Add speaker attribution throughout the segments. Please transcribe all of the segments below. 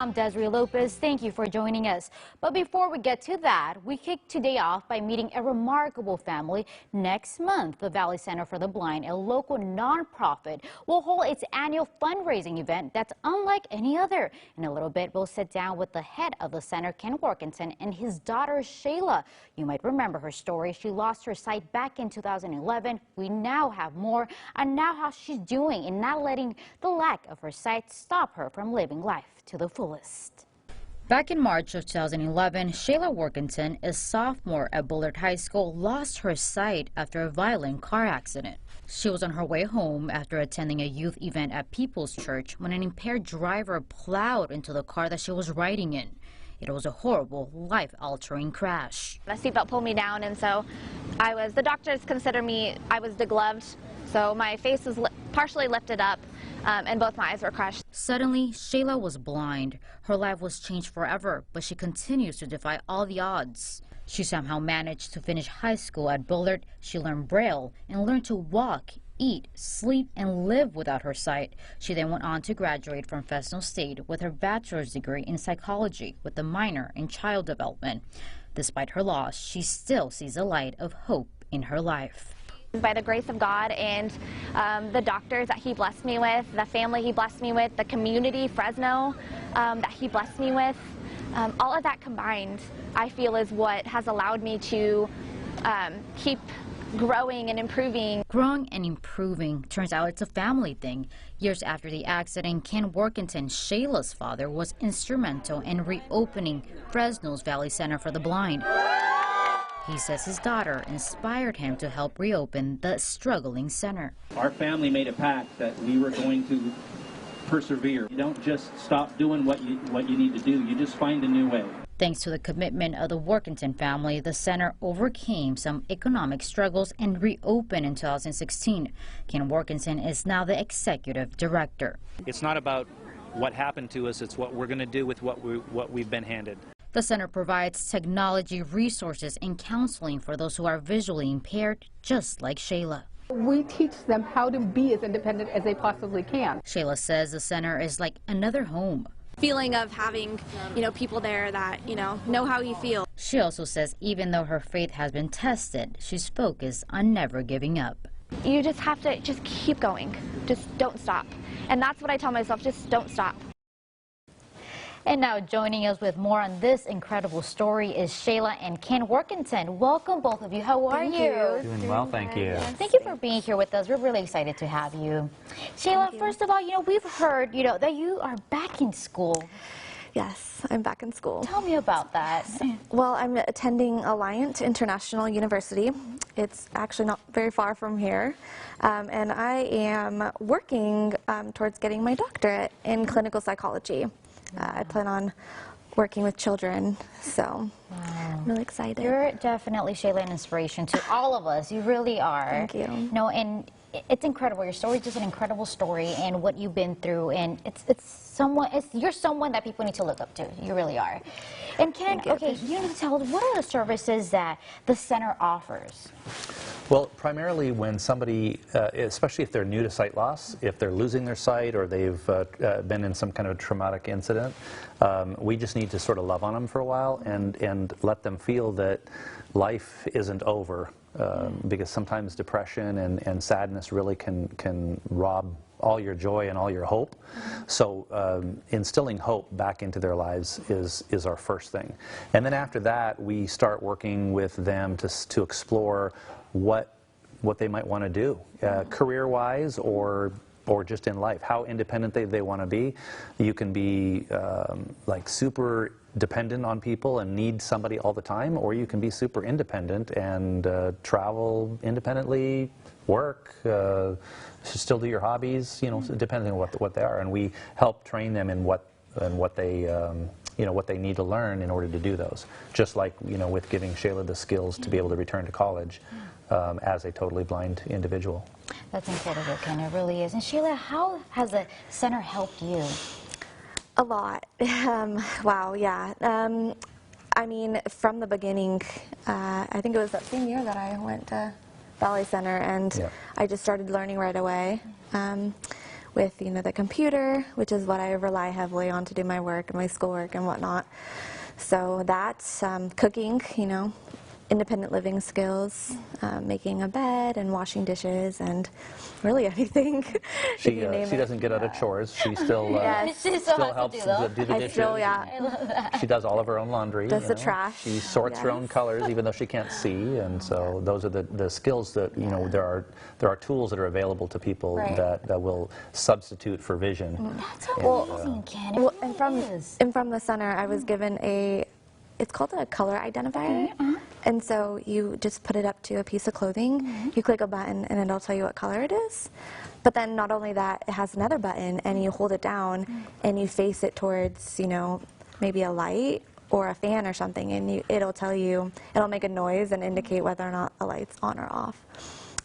Speaker 1: I'm Desiree Lopez. Thank you for joining us. But before we get to that, we kick today off by meeting a remarkable family. Next month, the Valley Center for the Blind, a local nonprofit, will hold its annual fundraising event that's unlike any other. In a little bit, we'll sit down with the head of the center, Ken Workington, and his daughter, Shayla. You might remember her story. She lost her sight back in 2011. We now have more on now how she's doing and not letting the lack of her sight stop her from living life to the fullest. Back in March of 2011, Shayla Workington, a sophomore at Bullard High School, lost her sight after a violent car accident. She was on her way home after attending a youth event at People's Church when an impaired driver plowed into the car that she was riding in. It was a horrible, life-altering crash.
Speaker 2: The seatbelt pulled me down, and so the doctors consider me, I was degloved, so my face was partially lifted up. And both my eyes were crushed.
Speaker 1: Suddenly, Shayla was blind. Her life was changed forever, but she continues to defy all the odds. She somehow managed to finish high school at Bullard. She learned Braille and learned to walk, eat, sleep, and live without her sight. She then went on to graduate from Fresno State with her bachelor's degree in psychology with a minor in child development. Despite her loss, she still sees a light of hope in her life.
Speaker 2: By the grace of God and the doctors that He blessed me with, the family He blessed me with, the community, Fresno, that He blessed me with, all of that combined, I feel is what has allowed me to keep growing and improving.
Speaker 1: Growing and improving. Turns out it's a family thing. Years after the accident, Ken Workington, Shayla's father, was instrumental in reopening Fresno's Valley Center for the Blind. He says his daughter inspired him to help reopen the struggling center.
Speaker 3: Our family made a pact that we were going to persevere. You don't just stop doing what you need to do. You just find a new way.
Speaker 1: Thanks to the commitment of the Workington family, the center overcame some economic struggles and reopened in 2016. Ken Workington is now the executive director.
Speaker 4: It's not about what happened to us, it's what we're going to do with what we've been handed.
Speaker 1: The center provides technology, resources, and counseling for those who are visually impaired, just like Shayla.
Speaker 5: We teach them how to be as independent as they possibly can.
Speaker 1: Shayla says the center is like another home.
Speaker 6: Feeling of having, people there that, know how you feel.
Speaker 1: She also says even though her faith has been tested, she's focused on never giving up.
Speaker 2: You just have to just keep going. Just don't stop. And that's what I tell myself, just don't stop.
Speaker 1: And now joining us with more on this incredible story is Shayla and Ken Workington. Welcome, both of you. How are you?
Speaker 4: Doing well, thank you.
Speaker 1: Thank you for being here with us. We're really excited to have you. Shayla, first of all, we've heard, that you are back in school.
Speaker 6: Yes, I'm back in school.
Speaker 1: Tell me about that.
Speaker 6: Well, I'm attending Alliant International University. It's actually not very far from here. And I am working towards getting my doctorate in clinical psychology. I plan on working with children, so I'm really excited.
Speaker 1: You're definitely, Shayla, an inspiration to all of us. You really are.
Speaker 6: Thank you.
Speaker 1: And it's incredible. Your story is just an incredible story, and what you've been through, and you're someone that people need to look up to. You really are. And Ken, okay, you need to tell us, what are the services that the center offers?
Speaker 7: Well, primarily when somebody, especially if they're new to sight loss, if they're losing their sight or they've been in some kind of traumatic incident, we just need to sort of love on them for a while and let them feel that life isn't over. Because sometimes depression and sadness really can rob all your joy and all your hope. So instilling hope back into their lives is our first thing. And then after that, we start working with them to explore what they might want to do, career-wise or just in life, how independent they want to be. You can be like super dependent on people and need somebody all the time, or you can be super independent and travel independently, work, still do your hobbies, depending on what they are. And we help train them in what they what they need to learn in order to do those. Just like with giving Shayla the skills to be able to return to college as a totally blind individual.
Speaker 1: That's incredible, Ken. It really is. And Shayla, how has the center helped you?
Speaker 6: A lot. Wow, yeah. I mean, from the beginning, I think it was that same year that I went to Valley Center, and I just started learning right away. with, the computer, which is what I rely heavily on to do my work and my schoolwork and whatnot. So that's cooking, independent living skills, making a bed and washing dishes and really anything.
Speaker 7: She doesn't get out of chores. She still still helps do the dishes.
Speaker 1: I love that.
Speaker 7: She does all of her own laundry.
Speaker 6: Does the trash.
Speaker 7: She sorts her own colors, even though she can't see. And so those are the skills that there are tools that are available to people that will substitute for vision.
Speaker 1: That's amazing, Ken. It
Speaker 6: Well,
Speaker 1: really is.
Speaker 6: and from the center, I was given it's called a color identifier. And so you just put it up to a piece of clothing, you click a button, and it'll tell you what color it is. But then not only that, it has another button, and you hold it down, and you face it towards, maybe a light or a fan or something, and it'll tell you, it'll make a noise and indicate whether or not a light's on or off.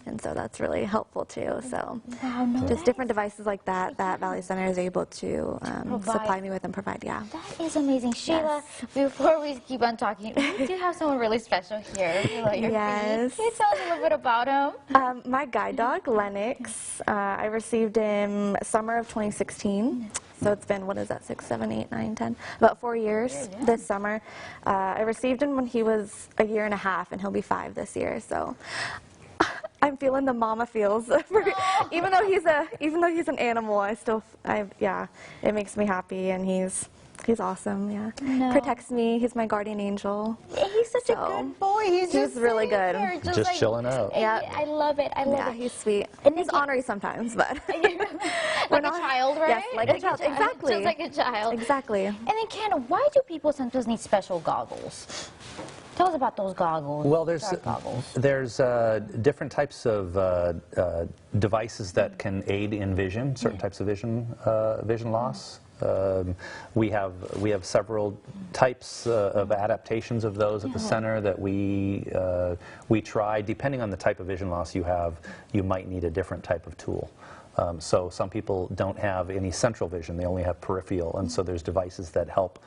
Speaker 6: And so that's really helpful too. So just different devices like that Valley Center is able to supply me with and provide. Yeah.
Speaker 1: That is amazing. Sheila, before we keep on talking, we do have someone really special here.
Speaker 6: Yes.
Speaker 1: Can you tell us a little bit about him?
Speaker 6: My guide dog, Lennox, I received him summer of 2016. So it's been, 6, 7, 8, 9, 10, about 4 years this summer. I received him when he was a year and a half, and he'll be 5 this year. So I'm feeling the mama feels. Even though he's an animal, it makes me happy, and he's awesome. Yeah, protects me. He's my guardian angel.
Speaker 1: He's such a good boy. He's
Speaker 6: really good.
Speaker 1: Here,
Speaker 7: just chilling out.
Speaker 1: Yeah, I love it. I love it.
Speaker 6: Yeah, he's sweet.
Speaker 1: And
Speaker 6: he's ornery sometimes, but
Speaker 1: like a child, right?
Speaker 6: Yes, like a child. Exactly.
Speaker 1: Just like a child.
Speaker 6: Exactly.
Speaker 1: And then, Ken, why do people sometimes need special goggles? Tell us about those goggles.
Speaker 7: Well, there's different types of devices that can aid in vision, certain types of vision loss. We have several types of adaptations of those at the center that we try. Depending on the type of vision loss you have, you might need a different type of tool. So some people don't have any central vision, they only have peripheral, and so there's devices that help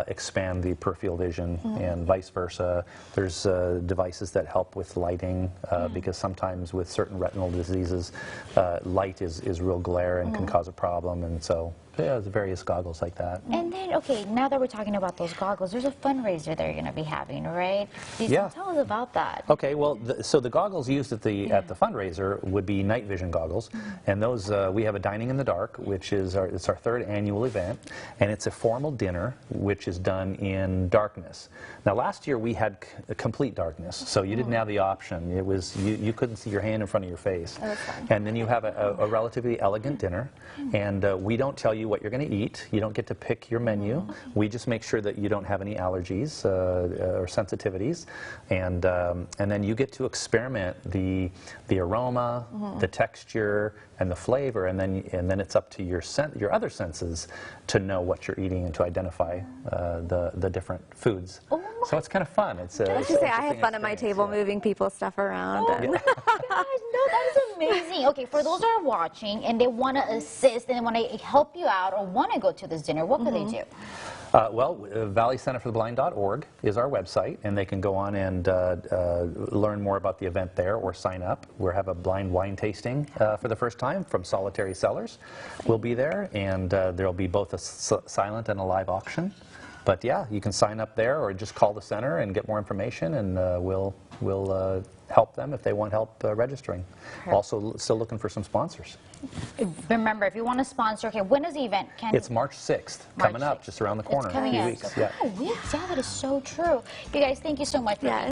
Speaker 7: expand the peripheral vision and vice versa. There's devices that help with lighting because sometimes with certain retinal diseases, light is real glare and can cause a problem, and so there's various goggles like that.
Speaker 1: And then, okay, now that we're talking about those goggles, there's a fundraiser that you're going to be having, right? Tell us about that.
Speaker 7: Okay, well, so the goggles used at the fundraiser would be night vision goggles, and those we have a Dining in the Dark, which is our 3rd annual event, and it's a formal dinner which is done in darkness. Now, last year we had complete darkness, so you didn't have the option. It was you couldn't see your hand in front of your face, and then you have a relatively elegant dinner, and we don't tell you what you're going to eat. You don't get to pick your menu. We just make sure that you don't have any allergies or sensitivities, and then you get to experiment the aroma, the texture, and the flavor, and then it's up to your other senses to know what you're eating and to identify the different foods. So it's kind of fun. It's
Speaker 6: I should say I have fun at my table moving people's stuff around.
Speaker 1: Oh my gosh, no, that is amazing. Okay, for those that are watching and they want to assist and they want to help you out or want to go to this dinner, what could they do?
Speaker 7: ValleyCenterForTheBlind.org is our website, and they can go on and learn more about the event there or sign up. We'll have a blind wine tasting for the first time from Solitary Cellars. We'll be there, and there'll be both a silent and a live auction. But yeah, you can sign up there or just call the center and get more information, and we'll help them if they want help registering. Also, still looking for some sponsors.
Speaker 1: Remember, if you want to sponsor, okay, when is the event?
Speaker 7: It's March 6th, coming up, just around the corner.
Speaker 1: It's coming
Speaker 7: in a
Speaker 1: up.
Speaker 7: few weeks.
Speaker 1: Oh, weeks. Yeah, that is so true. You guys, thank you so much for being